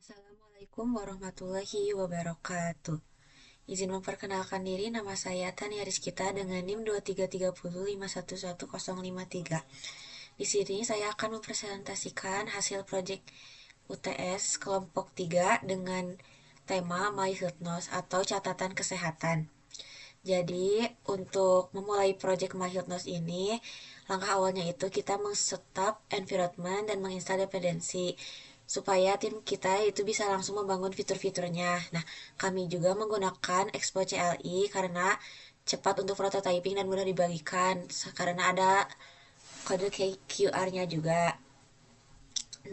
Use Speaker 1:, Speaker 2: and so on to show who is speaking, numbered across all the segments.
Speaker 1: Assalamualaikum warahmatullahi wabarakatuh. Izin memperkenalkan diri, nama saya Tania Rizkita dengan NIM 23305111053. Di sini saya akan mempresentasikan hasil proyek UTS kelompok 3 dengan tema My Health Notes atau catatan kesehatan. Jadi, untuk memulai proyek My Health Notes ini, langkah awalnya itu kita men-setup environment dan menginstal dependensi supaya tim kita itu bisa langsung membangun fitur-fiturnya. Nah, kami juga menggunakan Expo CLI karena cepat untuk prototyping dan mudah dibagikan karena ada kode QR-nya juga.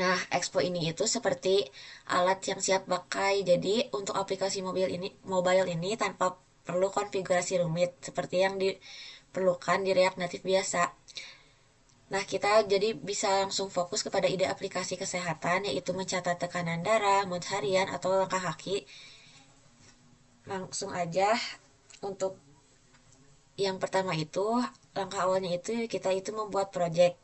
Speaker 1: Nah, Expo ini itu seperti alat yang siap pakai. Jadi, untuk aplikasi mobile ini tanpa perlu konfigurasi rumit seperti yang diperlukan di React Native biasa. Nah, kita jadi bisa langsung fokus kepada ide aplikasi kesehatan, yaitu mencatat tekanan darah, mood harian, atau langkah kaki. Langsung aja untuk yang pertama itu, langkah awalnya itu kita itu membuat project.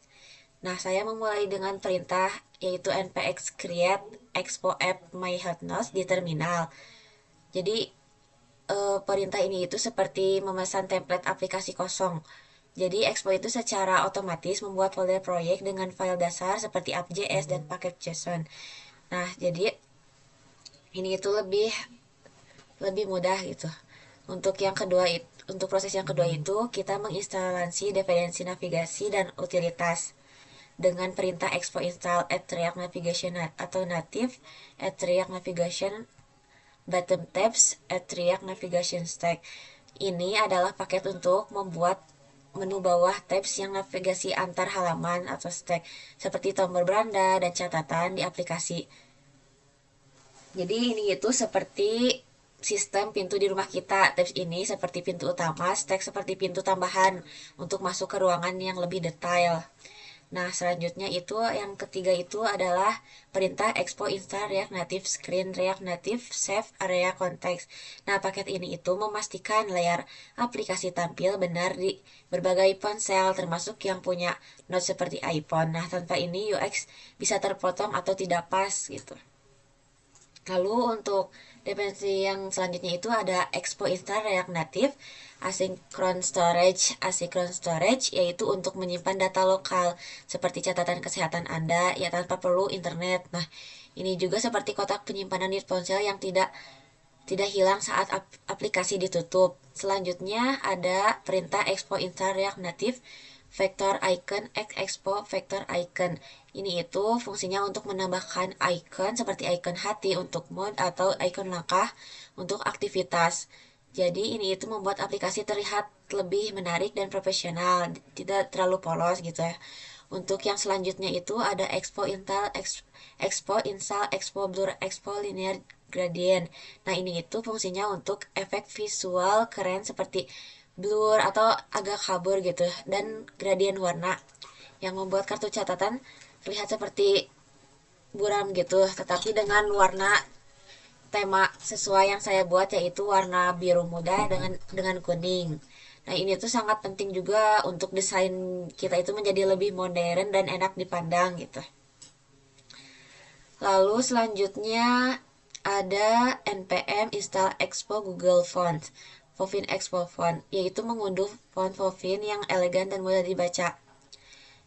Speaker 1: Nah, saya memulai dengan perintah yaitu npx create expo app my health notes di terminal. Jadi, perintah ini itu seperti memesan template aplikasi kosong. Jadi, Expo itu secara otomatis membuat folder proyek dengan file dasar seperti app.js dan paket JSON. Nah, jadi ini itu lebih lebih mudah gitu. Untuk proses yang kedua itu kita menginstalasi dependensi navigasi dan utilitas dengan perintah expo install at React Navigation atau native at React Navigation bottom tabs at React Navigation stack. Ini adalah paket untuk membuat menu bawah tabs yang navigasi antar halaman atau stack seperti tombol beranda dan catatan di aplikasi. Jadi ini itu seperti sistem pintu di rumah kita. Tabs ini seperti pintu utama, stack seperti pintu tambahan untuk masuk ke ruangan yang lebih detail. Nah, selanjutnya itu yang ketiga itu adalah perintah expo install React Native Screen React Native Save Area Context. Nah, paket ini itu memastikan layar aplikasi tampil benar di berbagai ponsel termasuk yang punya Note seperti iPhone. Nah, tanpa ini UX bisa terpotong atau tidak pas gitu. Lalu untuk dependensi yang selanjutnya itu ada Expo Install React Native Asynchron Storage yaitu untuk menyimpan data lokal seperti catatan kesehatan Anda ya tanpa perlu internet. Nah, ini juga seperti kotak penyimpanan di ponsel yang tidak hilang saat aplikasi ditutup. Selanjutnya ada perintah Expo Install React Native Vector Icon Expo Vector Icon. Ini itu fungsinya untuk menambahkan icon seperti icon hati untuk mode atau icon langkah untuk aktivitas. Jadi ini itu membuat aplikasi terlihat lebih menarik dan profesional, tidak terlalu polos gitu ya. Untuk yang selanjutnya itu ada Expo Install, Expo Blur, Expo Linear Gradient. Nah, ini itu fungsinya untuk efek visual keren seperti blur atau agak kabur gitu dan gradien warna yang membuat kartu catatan terlihat seperti buram gitu, tetapi dengan warna tema sesuai yang saya buat yaitu warna biru muda dengan kuning. Nah, ini tuh sangat penting juga untuk desain kita itu menjadi lebih modern dan enak dipandang gitu. Lalu selanjutnya ada npm install expo Google Fonts, Vovin Expo Font, yaitu mengunduh font Vovin yang elegan dan mudah dibaca.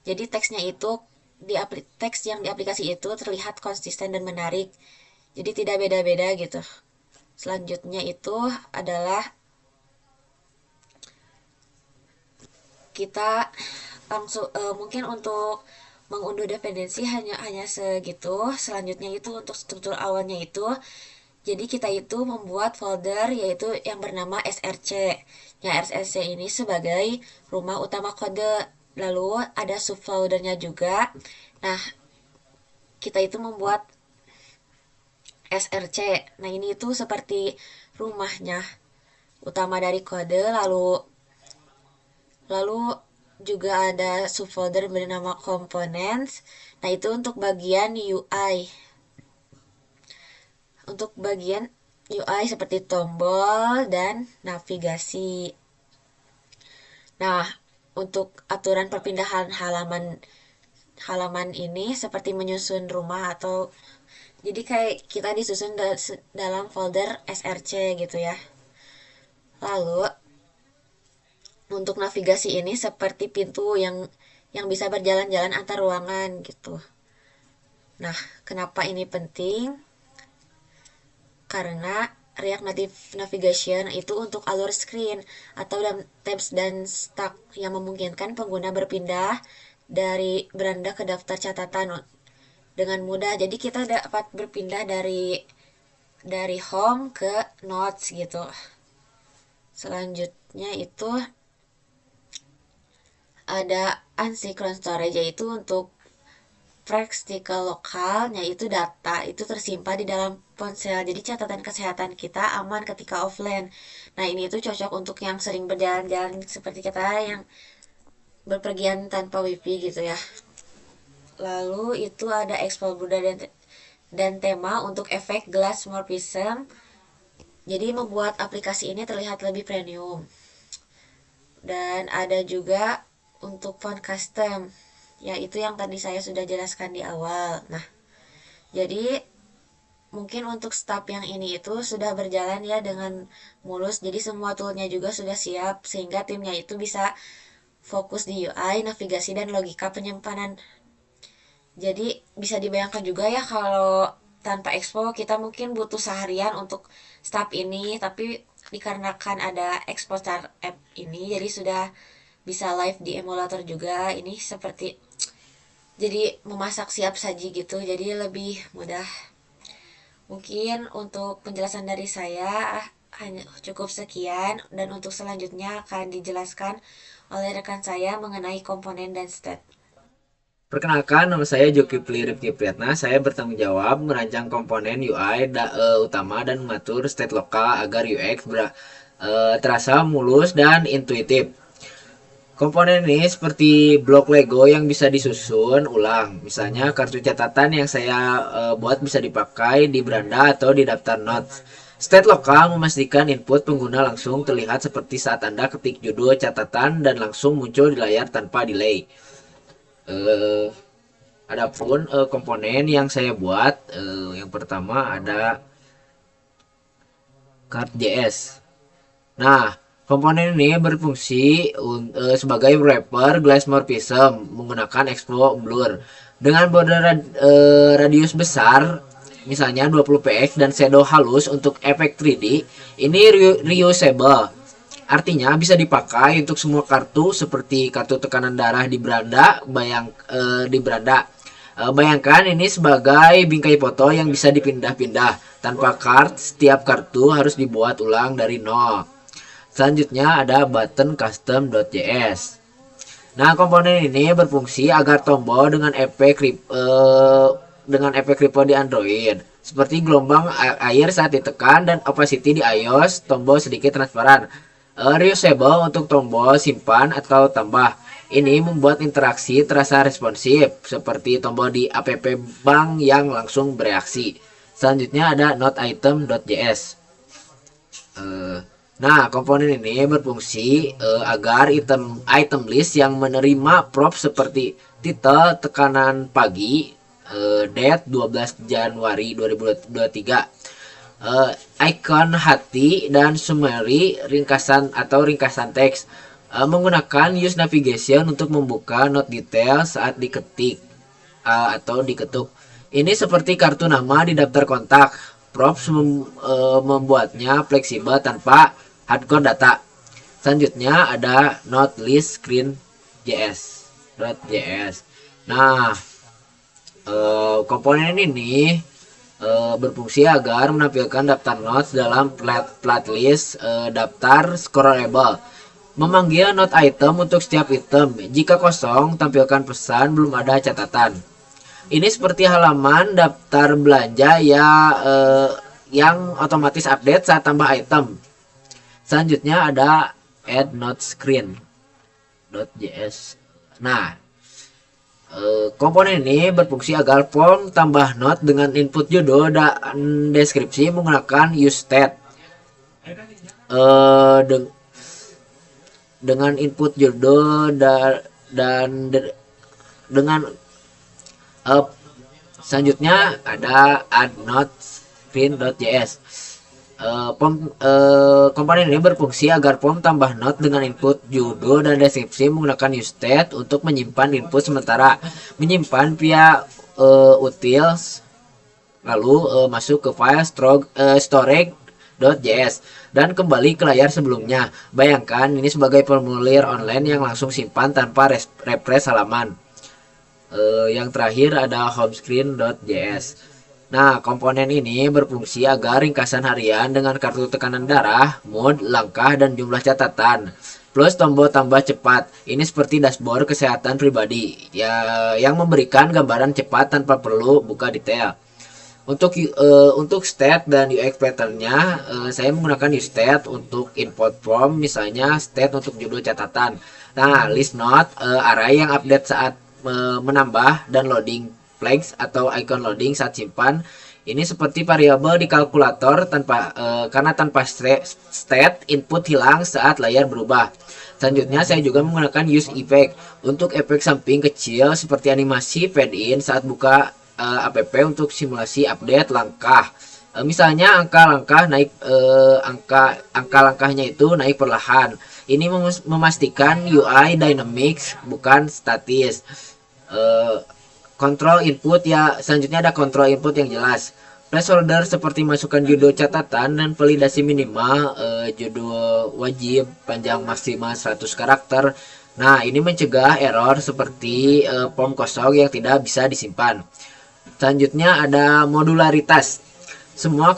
Speaker 1: Jadi teks yang di aplikasi itu terlihat konsisten dan menarik. Jadi tidak beda-beda gitu. Selanjutnya itu adalah kita langsung mungkin untuk mengunduh dependensi hanya hanya segitu. Selanjutnya itu untuk struktur awalnya itu jadi kita itu membuat folder yaitu yang bernama src. Ya, src ini sebagai rumah utama kode. Lalu ada subfoldernya juga. Nah, kita itu membuat src. Nah, ini itu seperti rumahnya utama dari kode. Lalu juga ada subfolder bernama components. Nah, itu untuk bagian UI. Untuk bagian UI seperti tombol dan navigasi. Nah, untuk aturan perpindahan halaman halaman ini seperti menyusun rumah atau Jadi kayak kita disusun dalam folder src gitu ya. Lalu untuk navigasi ini seperti pintu yang bisa berjalan-jalan antar ruangan gitu. Nah, kenapa ini penting? Karena React Native Navigation itu untuk alur screen atau tabs dan stack yang memungkinkan pengguna berpindah dari beranda ke daftar catatan dengan mudah. Jadi kita dapat berpindah dari home ke notes gitu. Selanjutnya itu ada asynchronous storage, yaitu untuk praktikal lokal, yaitu data itu tersimpan di dalam ponsel. Jadi catatan kesehatan kita aman ketika offline. Nah, ini tuh cocok untuk yang sering berjalan-jalan seperti kita yang berpergian tanpa wifi gitu ya. Lalu itu ada export Buddha dan tema untuk efek glass morphism. Jadi membuat aplikasi ini terlihat lebih premium. Dan ada juga untuk font custom, yaitu yang tadi saya sudah jelaskan di awal. Nah, jadi mungkin untuk step yang ini itu sudah berjalan ya dengan mulus. Jadi semua toolnya juga sudah siap sehingga timnya itu bisa fokus di UI, navigasi, dan logika penyimpanan. Jadi bisa dibayangkan juga ya kalau tanpa Expo kita mungkin butuh seharian untuk step ini, tapi dikarenakan ada Expo Star App ini jadi sudah bisa live di emulator juga. Ini seperti jadi memasak siap saji gitu, jadi lebih mudah. Mungkin untuk penjelasan dari saya hanya cukup sekian, dan untuk selanjutnya akan dijelaskan oleh rekan saya mengenai komponen dan state.
Speaker 2: Perkenalkan, nama saya Joki Rifki Priyatna. Saya bertanggung jawab merancang komponen UI utama dan mengatur state lokal agar UX terasa mulus dan intuitif. Komponen ini seperti blok Lego yang bisa disusun ulang. Misalnya kartu catatan yang saya buat bisa dipakai di beranda atau di daftar notes. State lokal memastikan input pengguna langsung terlihat seperti saat Anda ketik judul catatan dan langsung muncul di layar tanpa delay. Eh, Adapun komponen yang saya buat, yang pertama ada Card.js. Nah, komponen ini berfungsi sebagai wrapper glass morphism menggunakan Expo Blur dengan border radius besar, misalnya 20 px dan shadow halus untuk efek 3D. Ini reusable. Artinya bisa dipakai untuk semua kartu seperti kartu tekanan darah di beranda, di beranda. Bayangkan ini sebagai bingkai foto yang bisa dipindah-pindah. Tanpa card, setiap kartu harus dibuat ulang dari nol. Selanjutnya ada button custom.js. Nah, komponen ini berfungsi agar tombol dengan efek ripple di Android, seperti gelombang air saat ditekan dan opacity di iOS, tombol sedikit transparan. Reusable untuk tombol simpan atau tambah. Ini membuat interaksi terasa responsif, seperti tombol di app bank yang langsung bereaksi. Selanjutnya ada noteitem.js. Nah, komponen ini berfungsi agar item list yang menerima prop seperti title, tekanan pagi, date 12 Januari 2023, icon hati, dan summary ringkasan teks, menggunakan use navigation untuk membuka note detail saat diketik atau diketuk. Ini seperti kartu nama di daftar kontak. Props membuatnya fleksibel tanpa hardcore data. Selanjutnya ada Note List Screen JS. Nah, komponen ini berfungsi agar menampilkan daftar notes dalam playlist daftar scrollable. Memanggil note item untuk setiap item. Jika kosong, tampilkan pesan belum ada catatan. Ini seperti halaman daftar belanja yang otomatis update saat tambah item. Selanjutnya ada add note screen.js. Nah, komponen ini berfungsi agar form tambah note dengan input judul dan deskripsi menggunakan useState. Dengan input judul dan dengan Selanjutnya ada add_node_screen.js. Komponen ini berfungsi agar form tambah node dengan input judul dan deskripsi menggunakan useState untuk menyimpan input sementara, menyimpan via utils, lalu masuk ke file storage.js dan kembali ke layar sebelumnya. Bayangkan ini sebagai formulir online yang langsung simpan tanpa refresh halaman. Yang terakhir ada homescreen.js. Nah, komponen ini berfungsi agar ringkasan harian dengan kartu tekanan darah, mood, langkah, dan jumlah catatan. Plus tombol tambah cepat. Ini seperti dashboard kesehatan pribadi yang memberikan gambaran cepat tanpa perlu buka detail. Untuk state dan UX patternnya, saya menggunakan useState untuk input form, misalnya state untuk judul catatan. Nah, list note, array yang update saat menambah dan loading flags atau icon loading saat simpan. Ini seperti variabel di kalkulator karena tanpa state input hilang saat layar berubah. Selanjutnya saya juga menggunakan use effect untuk efek samping kecil seperti animasi fade in saat buka app untuk simulasi update langkah. Misalnya angka langkahnya itu naik perlahan. Ini memastikan UI dynamics bukan statis. Kontrol input ya, selanjutnya ada kontrol input yang jelas. Placeholder seperti masukkan judul catatan dan validasi minimal, judul wajib panjang maksimal 100 karakter. Nah, ini mencegah error seperti form kosong yang tidak bisa disimpan. Selanjutnya ada modularitas. Semua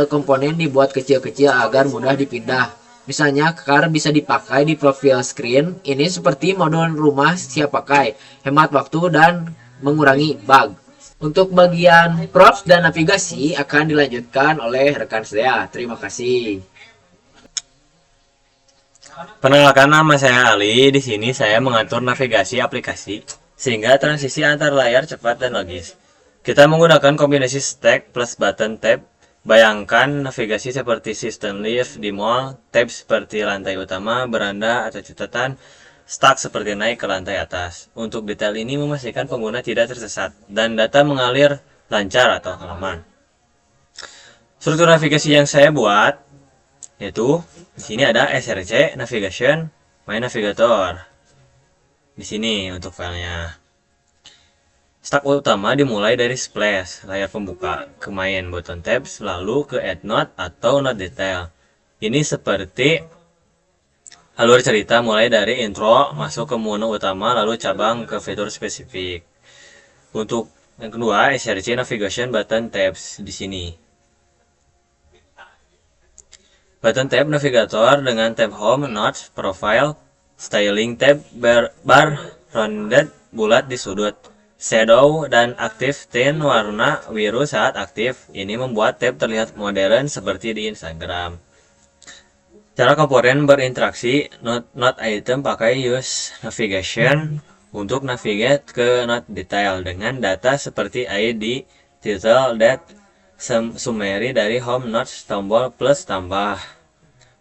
Speaker 2: komponen dibuat kecil-kecil agar mudah dipindah. Misalnya car bisa dipakai di profil screen. Ini seperti modul rumah siap pakai, hemat waktu dan mengurangi bug. Untuk bagian props dan navigasi akan dilanjutkan oleh rekan saya. Terima kasih.
Speaker 3: Perkenalkan, nama saya Ali. Di sini saya mengatur navigasi aplikasi sehingga transisi antar layar cepat dan logis. Kita menggunakan kombinasi stack plus button tab. Bayangkan navigasi seperti system lift di mall, tab seperti lantai utama, beranda atau catatan, stack seperti naik ke lantai atas. Untuk detail ini memastikan pengguna tidak tersesat dan data mengalir lancar atau halaman. Struktur navigasi yang saya buat yaitu di sini ada src navigation my navigator. Di sini untuk filenya. Stack utama dimulai dari splash, layar pembuka, ke main button tabs, lalu ke add note atau note detail. Ini seperti alur cerita mulai dari intro, masuk ke menu utama, lalu cabang ke fitur spesifik. Untuk yang kedua, src navigation button tabs di sini. Button tab navigator dengan tab home, notes, profile, styling tab, bar rounded, bulat di sudut, shadow dan active tint warna biru saat aktif. Ini membuat tab terlihat modern seperti di Instagram. Cara komponen berinteraksi, note item pakai use navigation untuk navigate ke note detail dengan data seperti ID, title, date, summary dari home notes, tombol plus tambah.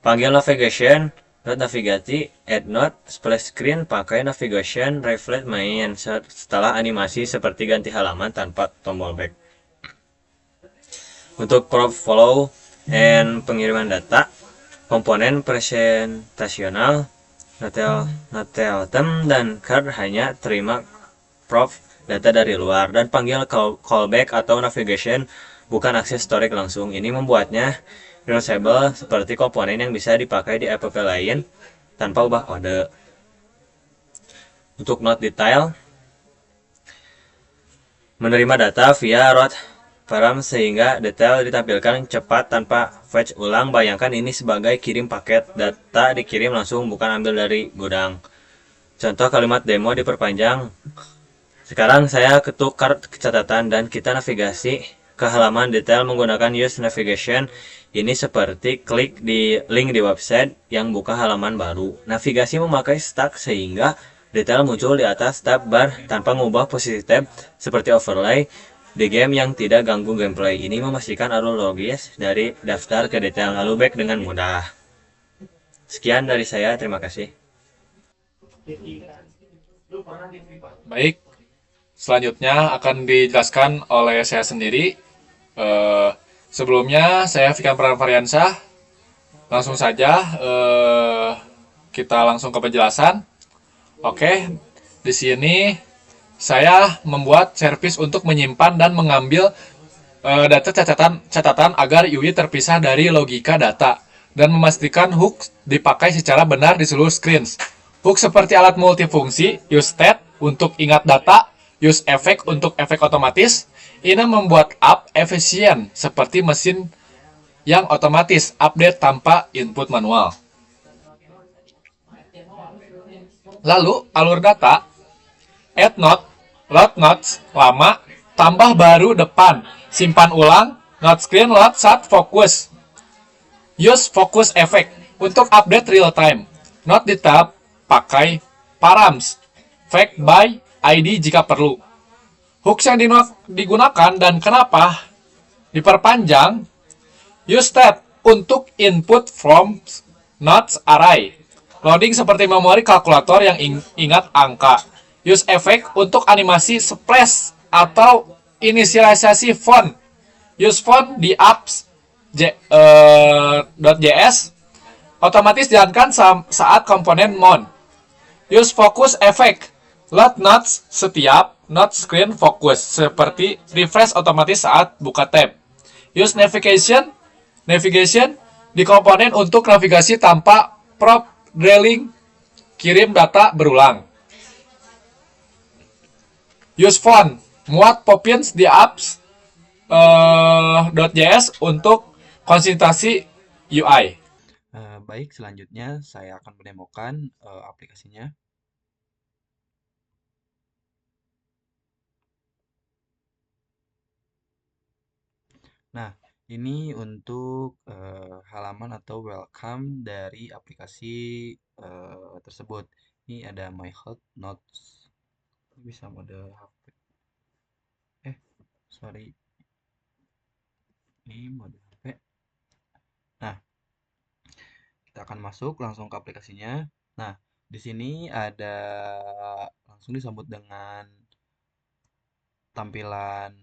Speaker 3: Panggil navigation, note navigasi, add note, splash screen pakai navigation, reflect main setelah animasi seperti ganti halaman tanpa tombol back. Untuk prop follow and pengiriman data, komponen presentasional, notem dan card hanya terima prop data dari luar dan panggil callback atau navigation bukan akses storage langsung. Ini membuatnya reusable seperti komponen yang bisa dipakai di app lain tanpa ubah kode. Untuk note detail, menerima data via route param sehingga detail ditampilkan cepat tanpa fetch ulang. Bayangkan ini sebagai kirim paket, data dikirim langsung bukan ambil dari gudang. Contoh kalimat demo diperpanjang. Sekarang saya ketuk card catatan dan kita navigasi ke halaman detail menggunakan use navigation. Ini seperti klik di link di website yang buka halaman baru. Navigasi memakai stack sehingga detail muncul di atas tab bar tanpa mengubah posisi tab seperti overlay di game yang tidak ganggu gameplay. Ini memastikan alur logis dari daftar ke detail lalu back dengan mudah. Sekian dari saya, terima kasih.
Speaker 4: Baik, Selanjutnya akan dijelaskan oleh saya sendiri. Eh, Sebelumnya saya Fikran Pranvariansyah. Langsung saja kita langsung ke penjelasan. Oke, di sini saya membuat servis untuk menyimpan dan mengambil data catatan agar UI terpisah dari logika data dan memastikan hook dipakai secara benar di seluruh screens. Hook seperti alat multifungsi, use state untuk ingat data, use effect untuk efek otomatis. Ini membuat app efisien seperti mesin yang otomatis update tanpa input manual. Lalu alur data, add note, load notes, lama, tambah baru depan, simpan ulang, note screen, load saat fokus. Use focus effect untuk update real time. Note di tab, pakai params, fact by ID jika perlu. Hooks yang digunakan dan kenapa diperpanjang. Use tab untuk input from notes array. Loading seperti memori kalkulator yang ingat angka. Use effect untuk animasi splash atau inisialisasi font. Use font di apps .js otomatis jalankan saat komponen mount. Use focus effect. Load notes setiap note screen fokus seperti refresh otomatis saat buka tab. Use navigation di komponen untuk navigasi tanpa prop drilling kirim data berulang. Use font muat poppins di apps .js untuk konsentrasi UI.
Speaker 5: Baik, selanjutnya saya akan mendemokan aplikasinya. Nah, ini untuk halaman atau welcome dari aplikasi tersebut. Ini ada My Hot Notes. Bisa mode HP. Sorry. Ini mode HP. Nah, kita akan masuk langsung ke aplikasinya. Nah, di sini ada langsung disambut dengan tampilan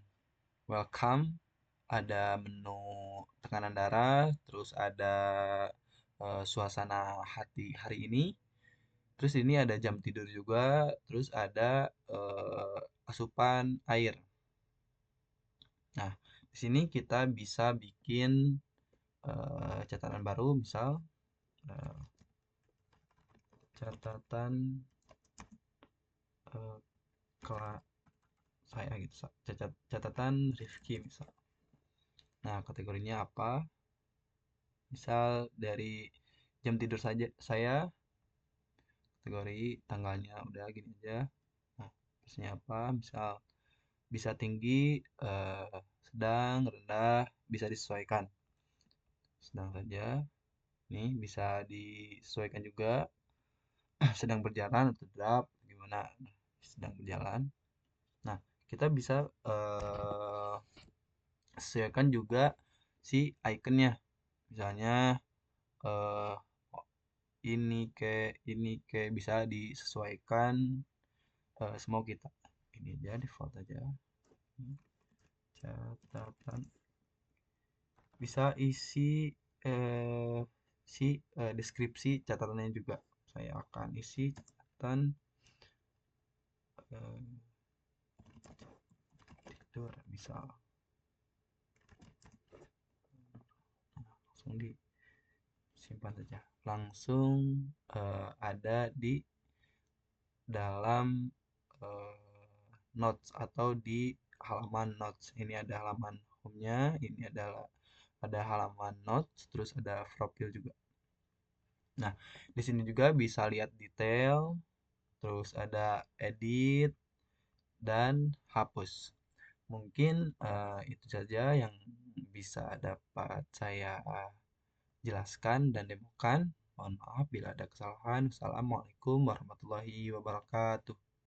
Speaker 5: welcome, ada menu tekanan darah, terus ada suasana hati hari ini, terus ini ada jam tidur juga, terus ada asupan air. Nah, di sini kita bisa bikin catatan baru, misal catatan saya gitu, catatan Rifki misal. Nah, kategorinya apa? Misal dari jam tidur saja saya, kategori tanggalnya udah gini aja. Nah, terusnya apa? Misal bisa tinggi, sedang, rendah, bisa disesuaikan. Sedang saja. Nih bisa disesuaikan juga. Sedang berjalan atau drop, gimana? Sedang berjalan. Nah, kita bisa sesuaikan juga si ikonnya. Misalnya ini ke bisa disesuaikan semau kita. Ini aja default aja. Catatan bisa isi deskripsi catatannya juga. Saya akan isi catatan tidur misal. Langsung disimpan saja. Langsung ada di dalam notes atau di halaman notes. Ini ada halaman home-nya, ini ada halaman notes, terus ada profil juga. Nah, di sini juga bisa lihat detail, terus ada edit dan hapus. Mungkin itu saja yang bisa dapat saya jelaskan dan demokan. Mohon maaf bila ada kesalahan. Wassalamualaikum warahmatullahi wabarakatuh.